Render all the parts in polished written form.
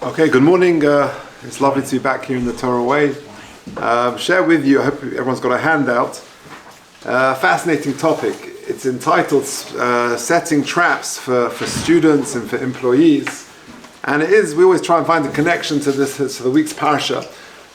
Okay, good morning. It's lovely to be back here in the Torah Way. Share with you, I hope everyone's got a handout. Fascinating topic. It's entitled Setting Traps for Students and for Employees. And it is, we always try and find a connection to this, to the week's Parsha.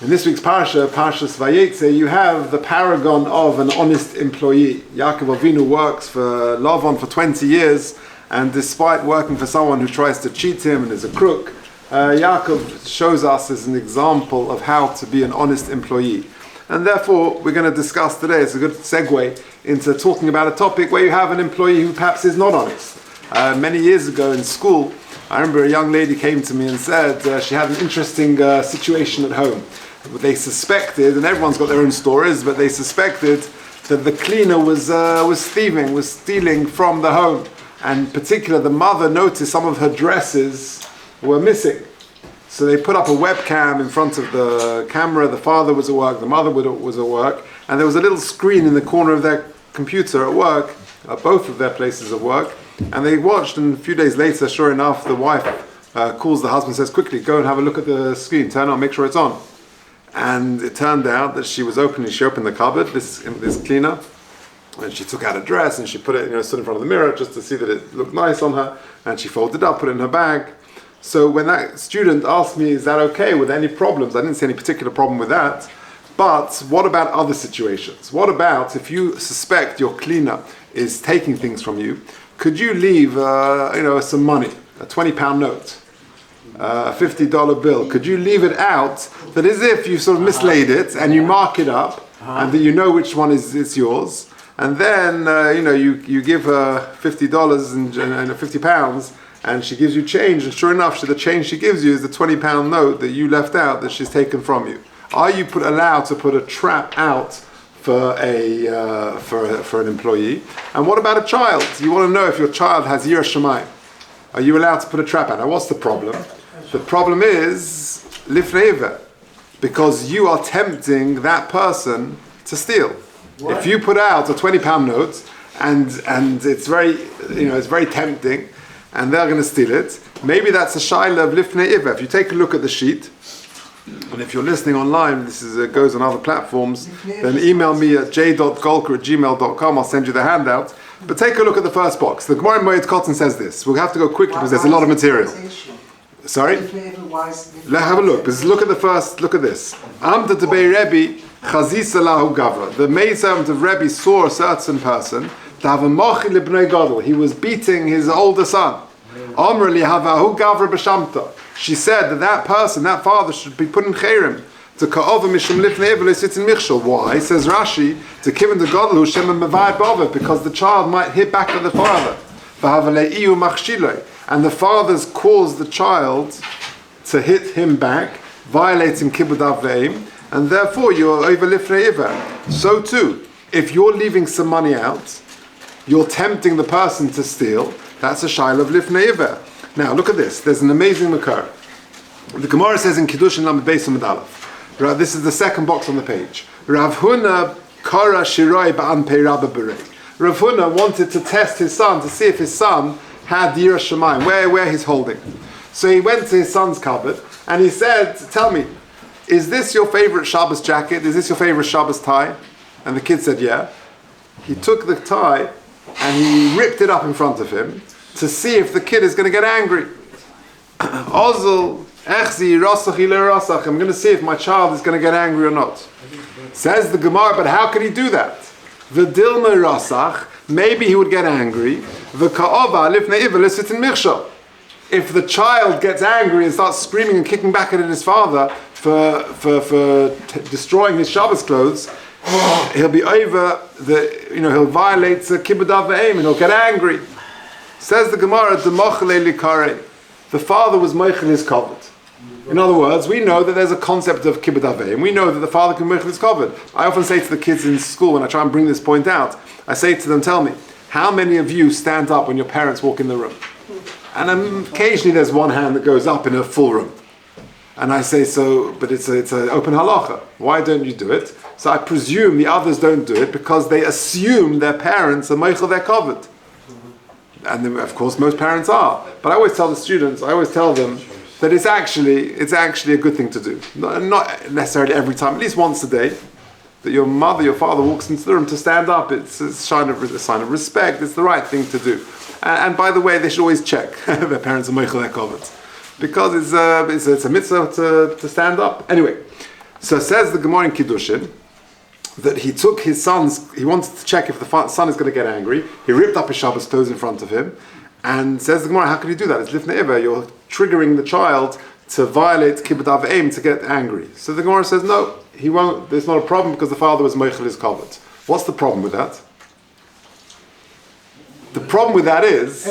In this week's Parsha, Parshas Vayetze, you have the paragon of an honest employee. Yaakov Avinu works for Lavan for 20 years, and despite working for someone who tries to cheat him and is a crook, Yaakov shows us as an example of how to be an honest employee. And therefore, we're going to discuss today, it's a good segue into talking about a topic where you have an employee who perhaps is not honest. Many years ago in school, I remember a young lady came to me and said she had an interesting situation at home. They suspected, and everyone's got their own stories, but they suspected that the cleaner was stealing from the home. And in particular, the mother noticed some of her dresses were missing. So they put up a webcam in front of the camera. The father was at work, the mother was at work, and there was a little screen in the corner of their computer at work, at both of their places of work, and they watched, and a few days later, sure enough, the wife calls the husband and says, quickly, go and have a look at the screen, turn on, make sure it's on. And it turned out that she opened the cupboard, this cleaner, and she took out a dress and she put it, stood in front of the mirror just to see that it looked nice on her, and she folded it up, put it in her bag. So when that student asked me, is that okay, with any problems? I didn't see any particular problem with that. But what about other situations? What about if you suspect your cleaner is taking things from you, could you leave some money, a £20 note, a $50 bill, could you leave it out, that as if you sort of mislaid it and you mark it up and that you know which one is yours, and then you give her $50 and £50 and she gives you change, and sure enough the change she gives you is the £20 note that you left out that she's taken from you. Are you allowed to put a trap out for an employee? And what about a child? You want to know if your child has Yirah Shamayim. Are you allowed to put a trap out? Now what's the problem? The problem is lifnei iver, because you are tempting that person to steal. What? If you put out a £20 note and it's very tempting, and they're going to steal it, maybe that's a shaila of lifnei iver. If you take a look at the sheet, and if you're listening online, it goes on other platforms, then email me at j.golker@gmail.com. I'll send you the handout. But take a look at the first box. The Gemara in Moed Katan says this. We'll have to go quickly because there's a lot of material. Sorry? Let's have a look. Look at this. Amda debei Rabbi chazisa lahu gavra. The maidservant of Rabbi saw a certain person. He was beating his older son. She said that person, that father, should be put in chayrim. Why? Says Rashi, to kiven the gadol because the child might hit back at the father. And the father's caused the child to hit him back, violating kibbud av ve'im, and therefore you're over lifnei iver. So too, if you're leaving some money out, you're tempting the person to steal, that's a shaila of lifnei iver. Now look at this, there's an amazing makar. The Gemara says in Kiddushin Lamed Beis Amud Aleph, this is the second box on the page. Rav Huna kara shiroi ba'anpei rabba berei. Rav Huna wanted to test his son to see if his son had Yirah Shamayim, where he's holding. So he went to his son's cupboard and he said, tell me, is this your favorite Shabbos jacket? Is this your favorite Shabbos tie? And the kid said, yeah. He took the tie and he ripped it up in front of him to see if the kid is going to get angry. Ozel, echzi, rasach, rasach. I'm going to see if my child is going to get angry or not. Says the Gemara, but how could he do that? V'dilma rasach, maybe he would get angry. V'ka'ova, lifnei iver, l'sitin michshel. If the child gets angry and starts screaming and kicking back at his father for destroying his Shabbos clothes, he'll be over he'll violate the kibbud av ve'im and he'll get angry. Says the Gemara, the father was meichel his kavod. In other words, we know that there's a concept of kibbud av ve'im. We know that the father can meichel his kavod. I often say to the kids in school when I try and bring this point out, I say to them, tell me, how many of you stand up when your parents walk in the room? And occasionally there's one hand that goes up in a full room. And I say, but it's an open halacha. Why don't you do it? So I presume the others don't do it because they assume their parents are meichel their kavod. And then, of course, most parents are. But I always tell the students, them that it's actually a good thing to do. Not necessarily every time, at least once a day, that your mother, your father walks into the room to stand up. It's a sign of respect. It's the right thing to do. And by the way, they should always check their parents are meichel their kavod, because it's a mitzvah to stand up. Anyway, so says the Gemara in Kiddushin that he took his sons. He wanted to check if the son is going to get angry. He ripped up his Shabbos clothes in front of him. And says the Gemara, how can you do that? It's lifnei iver. You're triggering the child to violate kibbud av v'em, to get angry. So the Gemara says, no, he won't. There's not a problem because the father was meichel his kavod. What's the problem with that? The problem with that is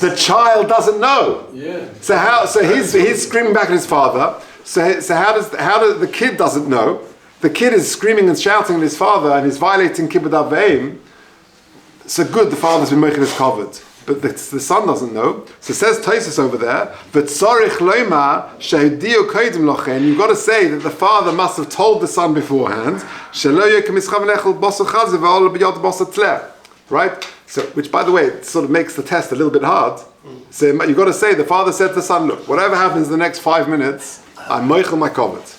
the child doesn't know. Yeah. So he's screaming back at his father. So how does the kid doesn't know? The kid is screaming and shouting at his father and he's violating kibbud av v'em. So good, the father's been meichel his kavod. But the son doesn't know. So says Tosfos over there, "V'tzorich loymar shehudiu kodim lochen." You've got to say that the father must have told the son beforehand. Right? So, which, by the way, sort of makes the test a little bit hard. So you've got to say the father said to the son, "Look, whatever happens in the next 5 minutes, I'm meichel my kavod."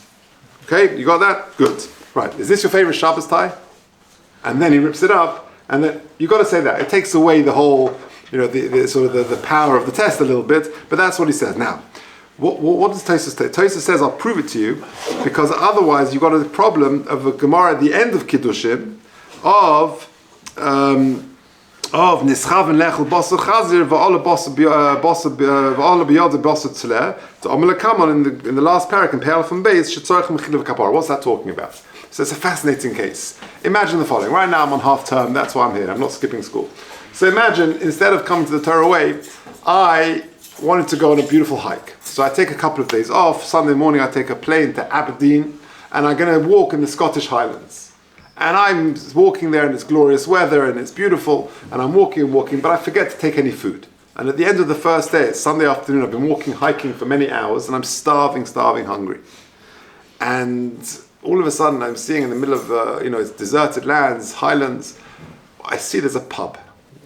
Okay, you got that? Good. Right. Is this your favorite Shabbos tie? And then he rips it up, and then you've got to say that. It takes away the whole. The sort of the power of the test a little bit, but that's what he says. Now, what does Tosfos say? Tosfos says, I'll prove it to you, because otherwise you've got a problem of a Gemara at the end of Kiddushin of nischaven lechel basar chazir v'ala biyad basar tzler to amala kamon in the last parak in Pe'al from Beis shetzorich mechilav kapara. What's that talking about? So it's a fascinating case. Imagine the following. Right now I'm on half term. That's why I'm here. I'm not skipping school. So imagine, instead of coming to the Torah way, I wanted to go on a beautiful hike. So I take a couple of days off. Sunday morning I take a plane to Aberdeen, and I'm going to walk in the Scottish Highlands. And I'm walking there, and it's glorious weather, and it's beautiful, and I'm walking, but I forget to take any food. And at the end of the first day, it's Sunday afternoon, I've been hiking for many hours, and I'm starving, hungry. And all of a sudden, I'm seeing in the middle of, it's deserted lands, highlands, I see there's a pub.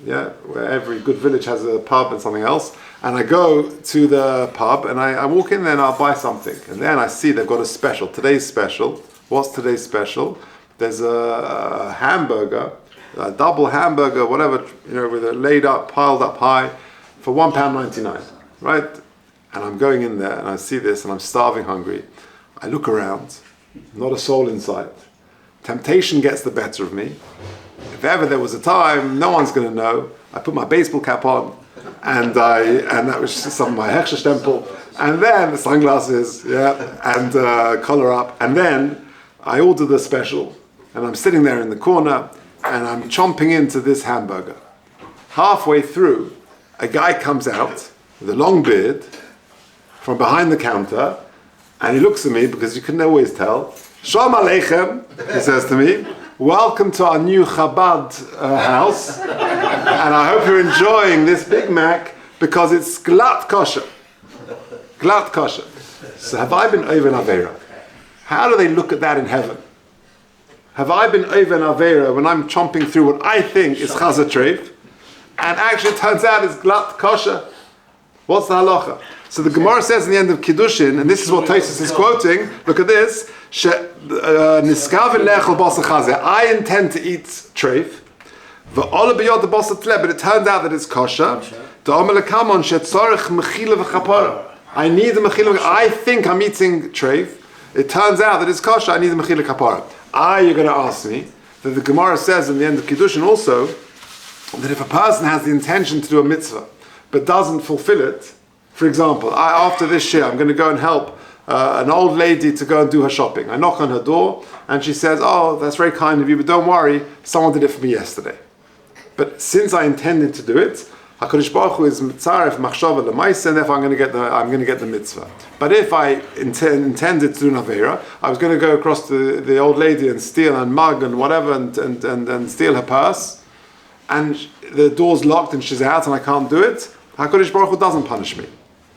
Yeah, where every good village has a pub and something else. And I go to the pub and I walk in there and I'll buy something. And then I see they've got a special. Today's special. What's today's special? There's a hamburger, a double hamburger, whatever, with it laid up, piled up high for £1.99. Right? And I'm going in there and I see this and I'm starving hungry. I look around, not a soul in sight. Temptation gets the better of me. If ever there was a time, no one's going to know. I put my baseball cap on, and that was some of my Hechsher stempel, and then the sunglasses, and collar up, and then I order the special, and I'm sitting there in the corner, and I'm chomping into this hamburger. Halfway through, a guy comes out with a long beard from behind the counter, and he looks at me because you can always tell. Shalom Aleichem, he says to me. Welcome to our new Chabad house, and I hope you're enjoying this Big Mac because it's glat kosher. Glat kosher. So have I been over an Aveira? How do they look at that in heaven? Have I been over an Aveira when I'm chomping through what I think is Chazar Treif, and actually it turns out it's glat kosher? What's the halacha? So the Gemara says in the end of Kiddushin, and this is what Tosfos is quoting, look at this, I intend to eat treif, but it turns out that it's kosher. I need the mechila. I think I'm eating treif. It turns out that it's kosher. I need the mechila kapara. You're going to ask me that the Gemara says in the end of Kiddushin also that if a person has the intention to do a mitzvah but doesn't fulfill it, for example, after this year I'm going to go and help an old lady to go and do her shopping. I knock on her door and she says, "Oh, that's very kind of you, but don't worry, someone did it for me yesterday." But since I intended to do it, HaKadosh Baruch Hu is mitzaref machshava l'maisa, and therefore I'm going to get the mitzvah. But if I intended to do an aveira, I was going to go across to the old lady and steal and mug and whatever and steal her purse, and the door's locked and she's out and I can't do it. HaKadosh Baruch Hu doesn't punish me.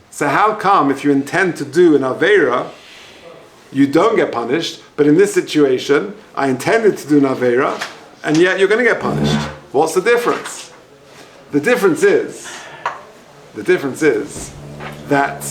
So how come if you intend to do an Aveira, you don't get punished, but in this situation, I intended to do an Aveira, and yet you're going to get punished? What's the difference? The difference is that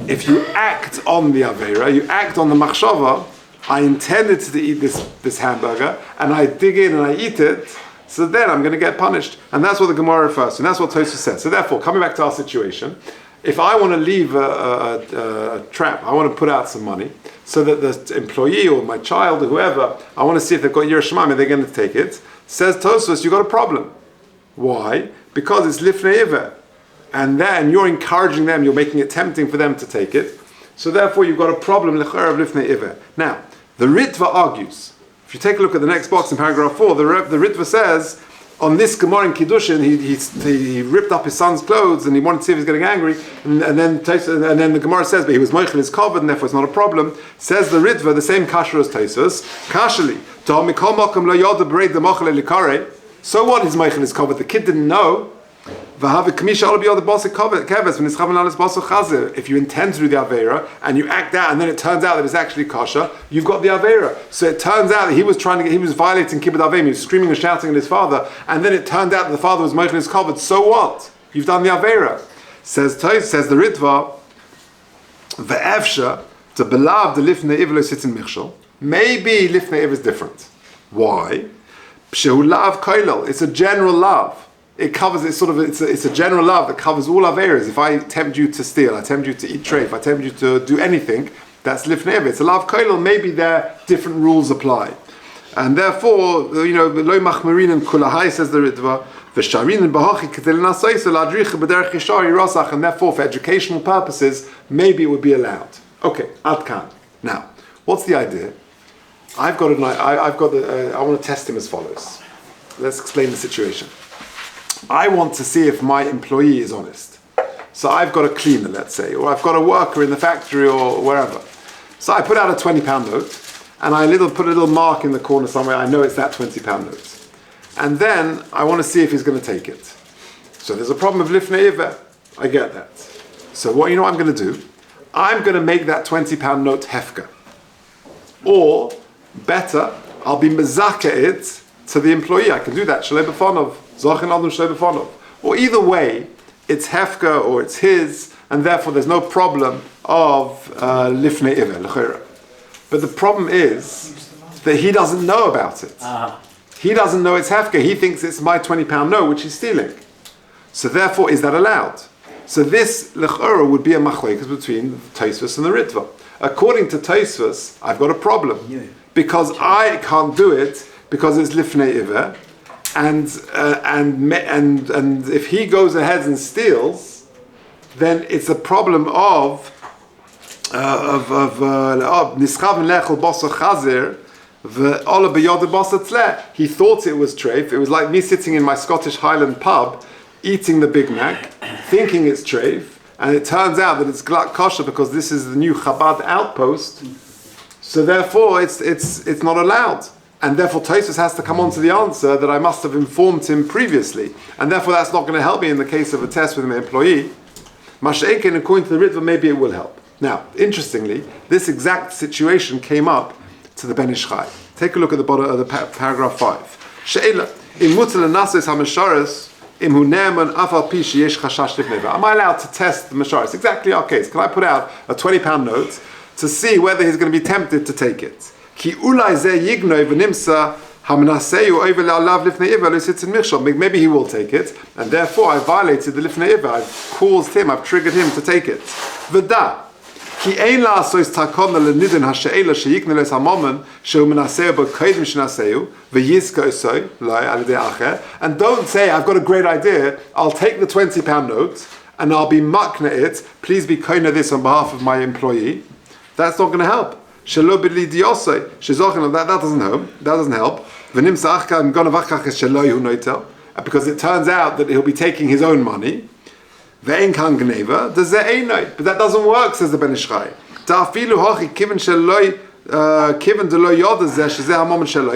if you act on the Aveira, you act on the Machshava, I intended to eat this hamburger, and I dig in and I eat it, so then I'm going to get punished. And that's what the Gemara refers to, and that's what Tosfos says. So therefore, coming back to our situation, if I want to leave a trap, I want to put out some money, so that the employee or my child or whoever, I want to see if they've got Yiras Shamayim, they're going to take it. Says Tosfos, you've got a problem. Why? Because it's Lifnei Iver. And then you're encouraging them, you're making it tempting for them to take it. So therefore you've got a problem, L'chera of Lifnei Iver. Now, the Ritva argues. If you take a look at the next box in paragraph 4, the Ritva says, on this Gemara in Kiddushin, he ripped up his son's clothes and he wanted to see if he was getting angry. And then the Gemara says, but he was moichel his covered, and therefore it's not a problem. Says the Ritva, the same kasher as Tosfos, kashali, so what is moichel his covered? The kid didn't know. If you intend to do the Aveira and you act out and then it turns out that it's actually kosher, you've got the Aveira. So it turns out that he was violating Kibbud Avim, he was screaming and shouting at his father, and then it turned out that the father was moichel his covered. So what? You've done the Aveira. Says the Ritva, Ve'efsha, to belav the Lifnei Iver lo sitzin michshol. Maybe Lifnei Iver is different. Why? Pshehu lav koilel. It's a general love. It covers, it's a general love that covers all Averas. If I tempt you to steal, I tempt you to eat treif, I tempt you to do anything, that's Lifnei Iver. It's a lav koilel, maybe there different rules apply. And therefore, lo machmarin and kulahai, says the Ritva, v'sharin and bahachi kedel nasayis l'adricha b'derech yishari rasach, and therefore for educational purposes, maybe it would be allowed. Okay, ad kan. Now, what's the idea? I want to test him as follows. Let's explain the situation. I want to see if my employee is honest. So I've got a cleaner, let's say, or I've got a worker in the factory or wherever. So I put out a £20 note, and I put a little mark in the corner somewhere. I know it's that £20 note. And then I want to see if he's going to take it. So there's a problem of Lifnei Iver. I get that. So what I'm going to do? I'm going to make that £20 note hefka. Or, better, I'll be mezaka it to the employee. I can do that. Shalei b'fonov. Or either way, it's hefka or it's his, and therefore there's no problem of lifnei iver. But the problem is that he doesn't know about it. He doesn't know it's hefka. He thinks it's my £20 note, which he's stealing. So therefore, is that allowed? So this l'chora would be a machlokes between Tosfos and the Ritva. According to Tosfos, I've got a problem because I can't do it because it's lifnei iver. And if he goes ahead and steals, then it's a problem of nischav lechel basar chazer ve'ola b'yod basar tzleh. He thought it was treif. It was like me sitting in my Scottish Highland pub, eating the Big Mac, thinking it's treif, and it turns out that it's glak kosher because this is the new Chabad outpost. So therefore, it's not allowed. And therefore Tosfos has to come on to the answer that I must have informed him previously. And therefore that's not going to help me in the case of a test with an employee. Masha'ekin, according to the Ritva, maybe it will help. Now, interestingly, this exact situation came up to the Ben Ish Chai. Take a look at the bottom of the paragraph 5. She'ela, im mutal nases ha-mesharis, im hu ne'eman afal pi sheyesh chashash lifnei iver. Am I allowed to test the mesharis? Exactly our case. Can I put out a £20 note to see whether he's going to be tempted to take it? Ki ulai ze yignoi v'nimsa hamnaseyu over la'alav lifnei iver lo sitzin michshol. Maybe he will take it, and therefore I violated the lifnei iver. I've caused him, I've triggered him to take it. V'da ki ein la'asois takona l'nidin ha'she'ela she'yikne les ha'momen she'u menaseyu bo kodim shenaseyu v'yizka osoi lai alidei acher. And don't say, I've got a great idea, I'll take the £20 note and I'll be makna it, please be koina this on behalf of my employee. That's not going to help. That doesn't help. Because it turns out that he'll be taking his own money. But that doesn't work, says the Ben Ish Chai.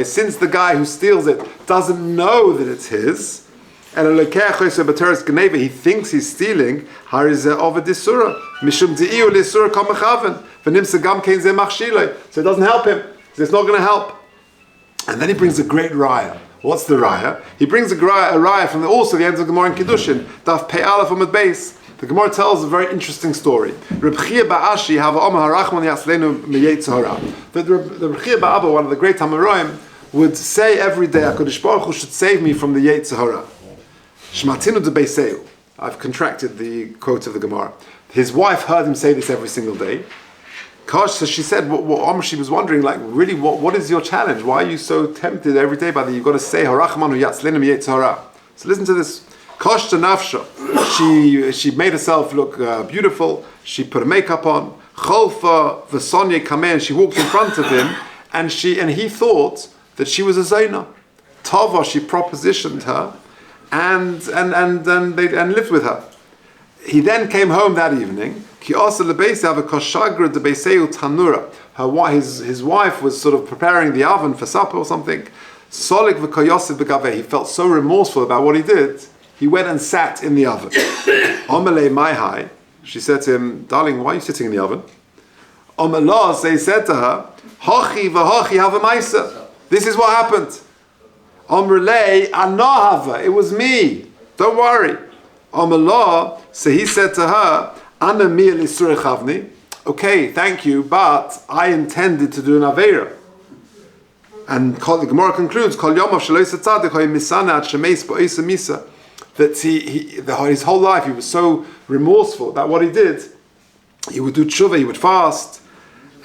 Since the guy who steals it doesn't know that it's his, he thinks he's stealing, so it doesn't help him. So it's not going to help. And then he brings a great raya. What's the raya? He brings a raya from also the end of Gemara in Kiddushin, Daf Pei Aleph Amud Beis. The Gemara tells a very interesting story. That the Rabbi Abba, one of the great Hamoraim, would say every day, HaKadosh Baruch Hu should save me from the Yetzer Hara. Shmatinu de Beiseu. I've contracted the quote of the Gemara. His wife heard him say this every single day. So she said, she was wondering, like, really, what is your challenge? Why are you so tempted every day by that? You've got to say, Harachmanu Yatzlenu Yetzer Hara. So listen to this. Kosh to nafsha. She made herself look beautiful. She put a makeup on. Cholfa v'sonye kameh. She walked in front of him, and he thought that she was a zayna. Tava, she propositioned her, and lived with her. He then came home that evening. Ki asa lebeisa v'koshagra de beiseu tanura. His wife was sort of preparing the oven for supper or something. Solik v'koyosiv b'gaveh. He felt so remorseful about what he did. He went and sat in the oven. Omelei maihai. She said to him, darling, why are you sitting in the oven? Omelos, they said to her, Hochi v'hochi hava maisa. This is what happened. Omrelei anohava. It was me. Don't worry. Omelah, so he said to her, Ana mi l'isur chavni. Okay, thank you, but I intended to do an aveira. And the Gemara concludes, Kol yomav shelo yisa tzadik hoy misana at shemeis bo'isa misa. That his whole life he was so remorseful that what he did, he would do tshuva, he would fast,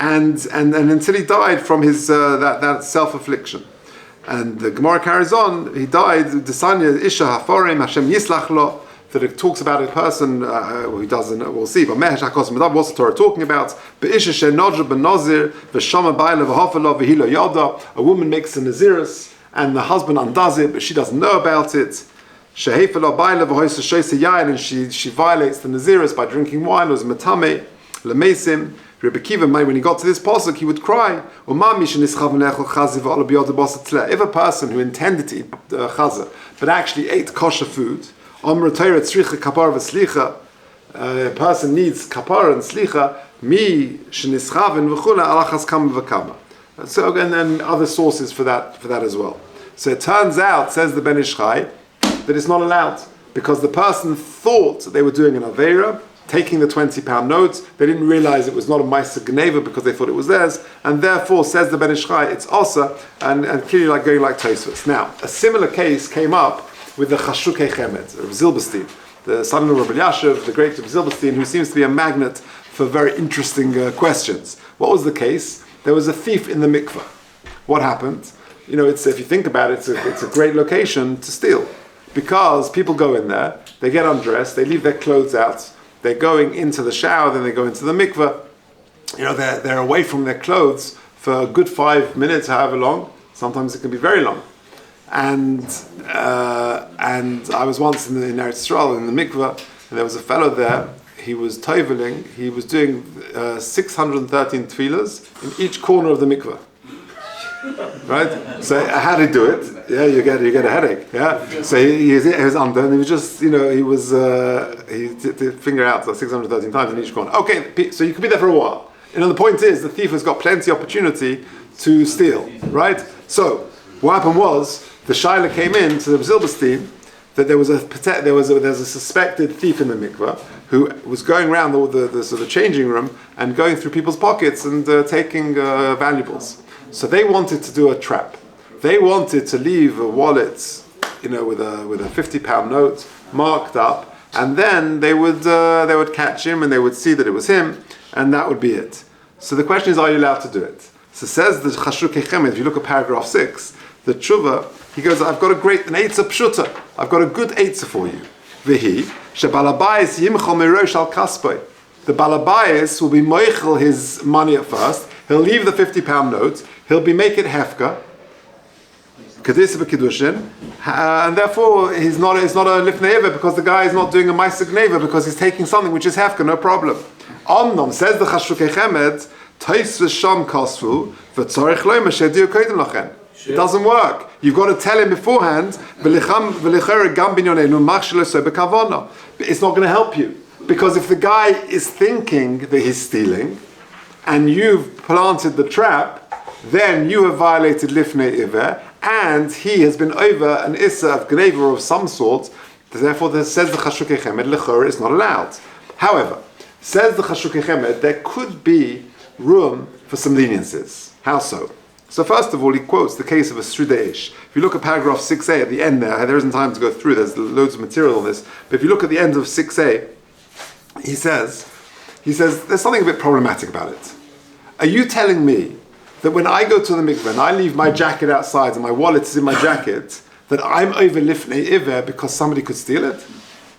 and until he died from his that self-affliction. And the Gemara carries on. He died. Desanya isha haforim Hashem yislach lo. That it talks about a person who doesn't. We'll see. But mehesh hakos medab. What's the Torah talking about? Be'isha shenodra benazir v'shama ba'ila v'hafalo v'hilo yada. A woman makes a nazirus and the husband undoes it, but she doesn't know about it. And she violates the Nazirus by drinking wine. It was matame, lemesim. Rabbi Kiva, when he got to this pasuk, he would cry. If a person who intended to eat chaza but actually ate kosher food, a person needs kapara and slicha. So again, and other sources for that as well. So it turns out, says the Ben Ish Chai, that it's not allowed because the person thought they were doing an aveira, taking the 20-pound notes. They didn't realize it was not a ma'aser gneva because they thought it was theirs, and therefore, says the Ben Ish Chai, it's osa and clearly like going like Tosfos. Now, a similar case came up with the Chashukei Chemed, Rav Zilberstein, the son-in-law of Rabbi Yashiv, the great Rav Zilberstein, who seems to be a magnet for very interesting questions. What was the case? There was a thief in the mikveh. What happened? You know, if you think about it, it's a great location to steal. Because people go in there, they get undressed, they leave their clothes out, they're going into the shower, then they go into the mikveh. You know, they're away from their clothes for a good 5 minutes, however long. Sometimes it can be very long. And I was once in Eretz Yisrael in the mikveh, and there was a fellow there. He was toveling. He was doing 613 tefillas in each corner of the mikveh. Right? So how did he do it? Yeah, you get a headache. Yeah. So he was under, and he was just, he did finger out 613 times in each corner. Okay, so you could be there for a while. The point is, the thief has got plenty of opportunity to steal. Right? So what happened was the shaila came in to the Zilberstein that there was a suspected thief in the mikveh who was going around the sort of changing room and going through people's pockets and taking valuables. So they wanted to do a trap. They wanted to leave a wallet, with a 50-pound note marked up, and then they would catch him and they would see that it was him, and that would be it. So the question is, are you allowed to do it? So says the Chashukei Chemed. If you look at paragraph 6, the tshuva, he goes, I've got an eitzah pshuta. I've got a good eitzah for you. V'hi shebalabayis yimchol merosh al kaspoi. The balabayis will be moichel his money at first. He'll leave the 50-pound note. He'll be making hefka, kedis b'kedushin, and therefore it's not a lifnei eva because the guy is not doing a ma'aser gneva because he's taking something which is hefka, no problem. Omnom, says the Chashukei Chemed, Tais v'sham kasvu v'tzorich lo mashediu kodim lachen. It doesn't work. You've got to tell him beforehand. It's not going to help you because if the guy is thinking that he's stealing, and you've planted the trap, then you have violated lifnei iver, and he has been over an issa of gneva of some sort, Therefore, says the Chashukei Chemed, Lechora is not allowed. However, says the Chashukei Chemed, there could be room for some leniencies. How so? So first of all, he quotes the case of a Sruda Ish. If you look at paragraph 6a at the end there isn't time to go through, there's loads of material on this, but if you look at the end of 6a, he says, there's something a bit problematic about it. Are you telling me that when I go to the mikveh and I leave my jacket outside and my wallet is in my jacket, that I'm over lifnei iver because somebody could steal it?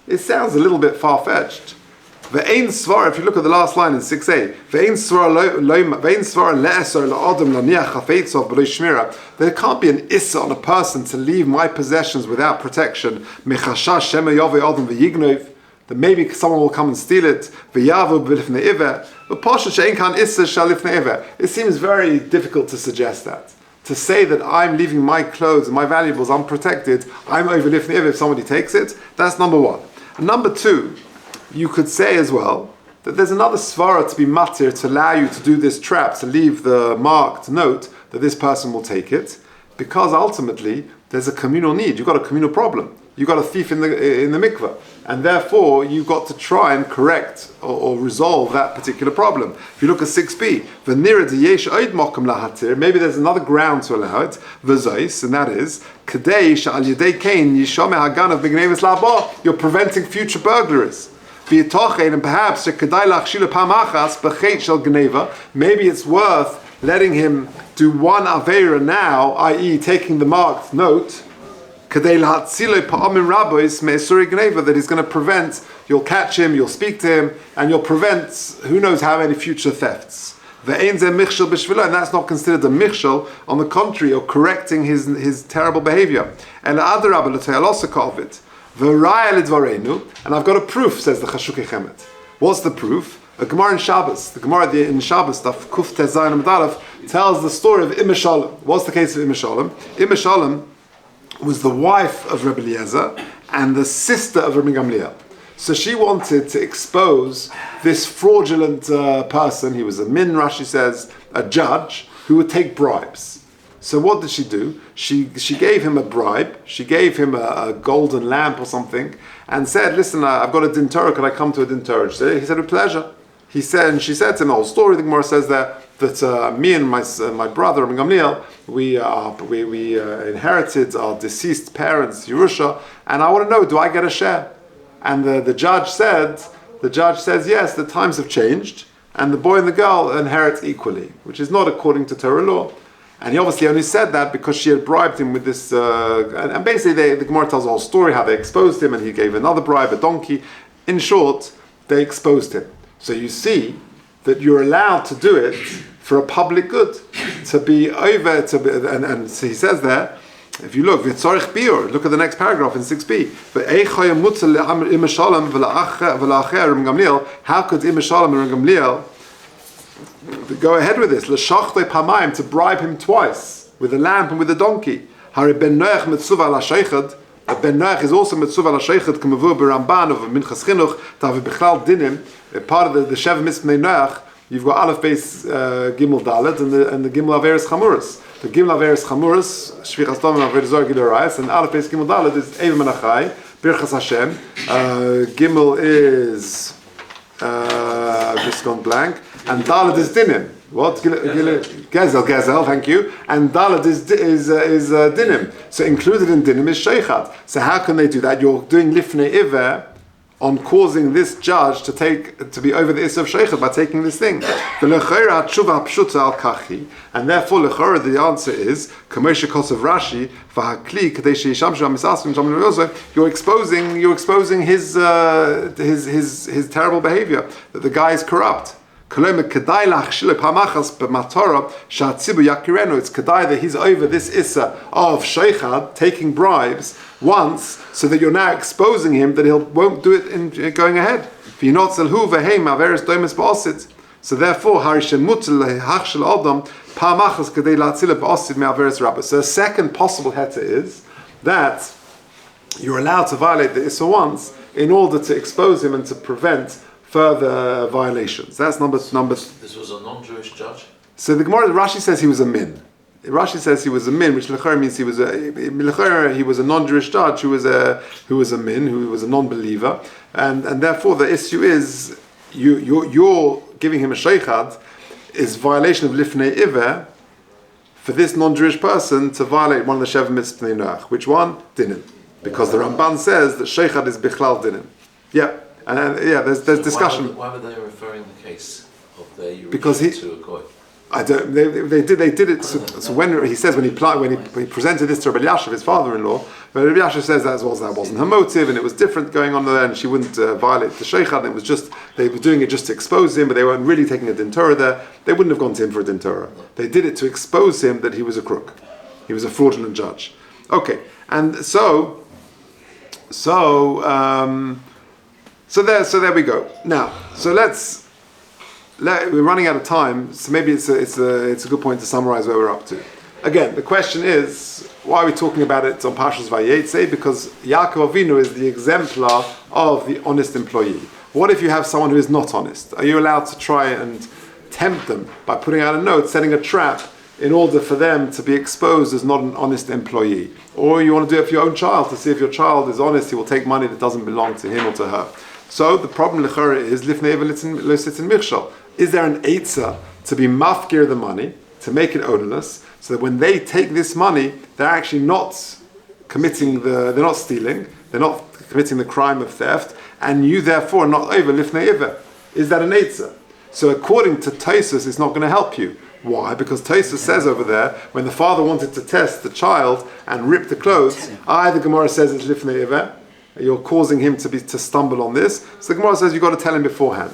It sounds a little bit far-fetched. Ve'ein svara, if you look at the last line in 6a, ve'ein svara le'esor la'adam laniach hafeitzov b'lo shmira. There can't be an issa on a person to leave my possessions without protection. Mechashash shema yovei adam ve'yignov. That maybe someone will come and steal it. Ve'yavu b'lifnei iver. But pasha she'ein kan issa shal lifnei iver. It seems very difficult to suggest that. To say that I'm leaving my clothes and my valuables unprotected, I'm over lifnei iver if somebody takes it. That's number one. And number two, you could say as well that there's another svara to be matir to allow you to do this trap, to leave the marked note that this person will take it, because ultimately there's a communal need. You've got a communal problem. You've got a thief in the mikveh, and therefore you've got to try and correct or resolve that particular problem. If you look at 6b, maybe there's another ground to allow it, and that is you're preventing future burglaries. And perhaps maybe it's worth letting him do one aveira now, i.e. taking the marked note, that he's going to prevent, you'll catch him, you'll speak to him, and you'll prevent who knows how many future thefts. And that's not considered a michshel. On the contrary, you're correcting his terrible behavior. And other Rabbi also called it. And I've got a proof, says the Chashukei Chemed. What's the proof? A Gemara in Shabbos. The Gemara in Shabbos, Daf Kuf Tez Zayin Amud Aleph, tells the story of Imeh Shalom. What's the case of Imeh Shalom? Imeh Shalom was the wife of Rabbi Eliezer and the sister of Rabbi Gamliel. So she wanted to expose this fraudulent person. He was a min, Rashi says, a judge, who would take bribes. So what did she do? She gave him a bribe. She gave him a golden lamp or something, and said, "Listen, I've got a din Torah. Can I come to a din Torah?" He said, "With pleasure." He said, and she said to him the whole story. The Gemara says that me and my brother Rabbi Gamliel, we inherited our deceased parents' Yerusha, and I want to know, do I get a share? And the judge says, yes, the times have changed, and the boy and the girl inherit equally, which is not according to Torah law. And he obviously only said that because she had bribed him with this, and basically the Gemara tells the whole story, how they exposed him, and he gave another bribe, a donkey. In short, they exposed him. So you see that you're allowed to do it for a public good, to be over, and so he says there, if you look, look at the next paragraph in 6b. How could Imeh Shalom and Gamliel go ahead with this? To bribe him twice, with a lamp and with a donkey. Ben Noach is also mitzvah al sheikhad k'mavur b'Ramban of Minchas Chinuch to have a bichlal dinim. Part of the Sheva Mitzvah Noach, you've got Aleph Beis Gimel Dalet and the Gimel Averis Chamuras. The Gimel Averis Chamuras, Shvichas Dom and Avodah Zarah Gilui Arayos, and Aleph Beis Gimel Dalet is Eiv Menachai, Birchas Hashem. Gimel is just gone blank, and Dalet is Dinim. What? Gezel, thank you. And Dalet is Dinim. So included in Dinim is Sheichat. So how can they do that? You're doing Lifnei Iver on causing this judge to be over the Issa of Sheichat by taking this thing. And therefore, Lechora, the answer is, you're exposing his terrible behavior, that the guy is corrupt. It's kedai that he's over this issa of sheikhad, taking bribes once, so that you're now exposing him that he won't do it in going ahead. So therefore, so a second possible heta is that you're allowed to violate the issa once in order to expose him and to prevent further violations. That's number. This was a non-Jewish judge? So the Gemara, Rashi says he was a min. Rashi says he was a min, which l'chora means he was a non-Jewish judge who was a min, who was a non-believer, and therefore the issue is you're giving him a sheikhad is violation of lifnei iver for this non-Jewish person to violate one of the Sheva Mitzvot Noach. Which one? Dinin. Because the Ramban says that sheikhad is bichlal dinin. Yeah, and there's discussion. Why were they referring the case of their because he to a goy? I don't. They did it. So when he says when he presented this to Rabbi Yashav, his father-in-law, Rabbi Yashav says that wasn't her motive, and it was different going on there, and she wouldn't violate the sheikhad. And it was just they were doing it just to expose him, but they weren't really taking a din Torah there. They wouldn't have gone to him for a din Torah. They did it to expose him that he was a crook, he was a fraudulent judge. Okay, and so there we go. Now, so we're running out of time, so maybe it's a good point to summarize where we're up to. Again, the question is, why are we talking about it on Parshas Vayetze? Because Yaakov Avinu is the exemplar of the honest employee. What if you have someone who is not honest? Are you allowed to try and tempt them by putting out a note, setting a trap, in order for them to be exposed as not an honest employee? Or you want to do it for your own child, to see if your child is honest, he will take money that doesn't belong to him or to her. So the problem l'chora is lifnei lo sitin michshol. Is there an eitzah to be mafkir the money, to make it ownerless, so that when they take this money, they're actually not they're not stealing, they're not committing the crime of theft, and you therefore are not over lifnei iver? Is that an eitzah? So according to Tosfos, it's not going to help you. Why? Because Tosfos says over there, when the father wanted to test the child and rip the clothes, the Gemara says it's lifnei iver. You're causing him to stumble on this. So the Gemara says you've got to tell him beforehand.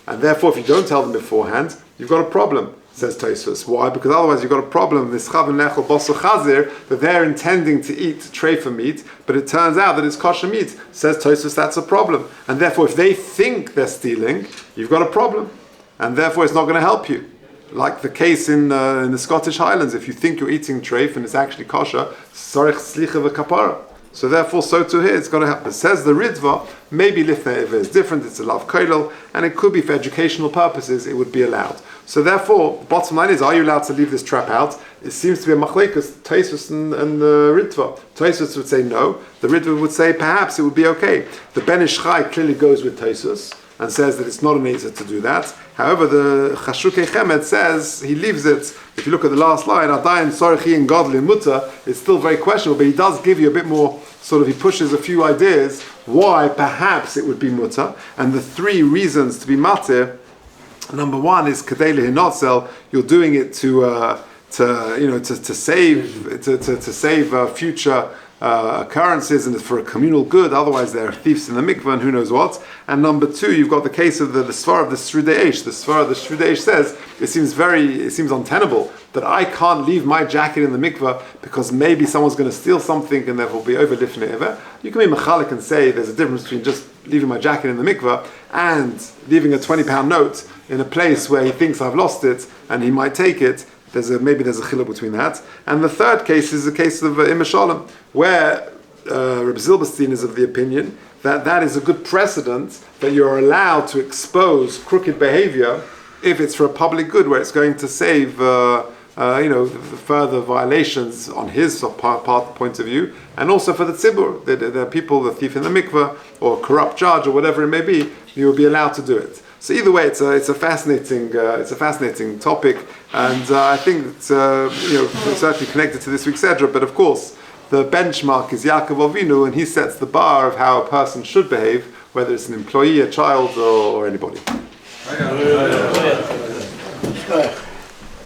And therefore, if you don't tell them beforehand, you've got a problem, says Tosfos. Why? Because otherwise you've got a problem, this that they're intending to eat treifa meat, but it turns out that it's kosher meat. Says Tosfos, that's a problem. And therefore, if they think they're stealing, you've got a problem. And therefore, it's not going to help you. Like the case in the Scottish Highlands, if you think you're eating treif and it's actually kosher, sarich slicha v'kapara. So therefore, so to here, it's going to happen. Says the Ritva, maybe lifnei iver is different, it's a lav koilel, and it could be for educational purposes, it would be allowed. So therefore, the bottom line is, are you allowed to leave this trap out? It seems to be a machlekes, Tosfos and the Ritva. Tosfos would say no, the Ritva would say perhaps it would be okay. The Ben Ish Chai clearly goes with Tosfos and says that it's not an eitzah to do that. However, the Chashukei Chemed says he leaves it. If you look at the last line, Adayin Sorchi and Godly Mutter, it's still very questionable, but he does give you a bit more, he pushes a few ideas why perhaps it would be mutter. And the three reasons to be matir, number one is Kadei Lehinotzel, you're doing it to save future occurrences, and it's for a communal good. Otherwise, there are thieves in the mikveh and who knows what. And number two, you've got the case of the Svar of the Shrudei Eish. The Svar of the Shrudei Eish says it seems untenable that I can't leave my jacket in the mikveh because maybe someone's going to steal something and therefore be over lifnei iver. You can be mechalik and say there's a difference between just leaving my jacket in the mikveh and leaving a £20 note in a place where he thinks I've lost it and he might take it. Maybe there's a chiluk between that. And the third case is the case of Imma Shalom, where Rabbi Zilberstein is of the opinion that is a good precedent that you're allowed to expose crooked behavior if it's for a public good, where it's going to save further violations on his point of view, and also for the tzibur, the people, the thief in the mikveh, or corrupt judge, or whatever it may be, you will be allowed to do it. So either way, it's a fascinating topic, and I think it's certainly connected to this week's Edra. But of course, the benchmark is Yaakov Avinu, and he sets the bar of how a person should behave, whether it's an employee, a child, or anybody.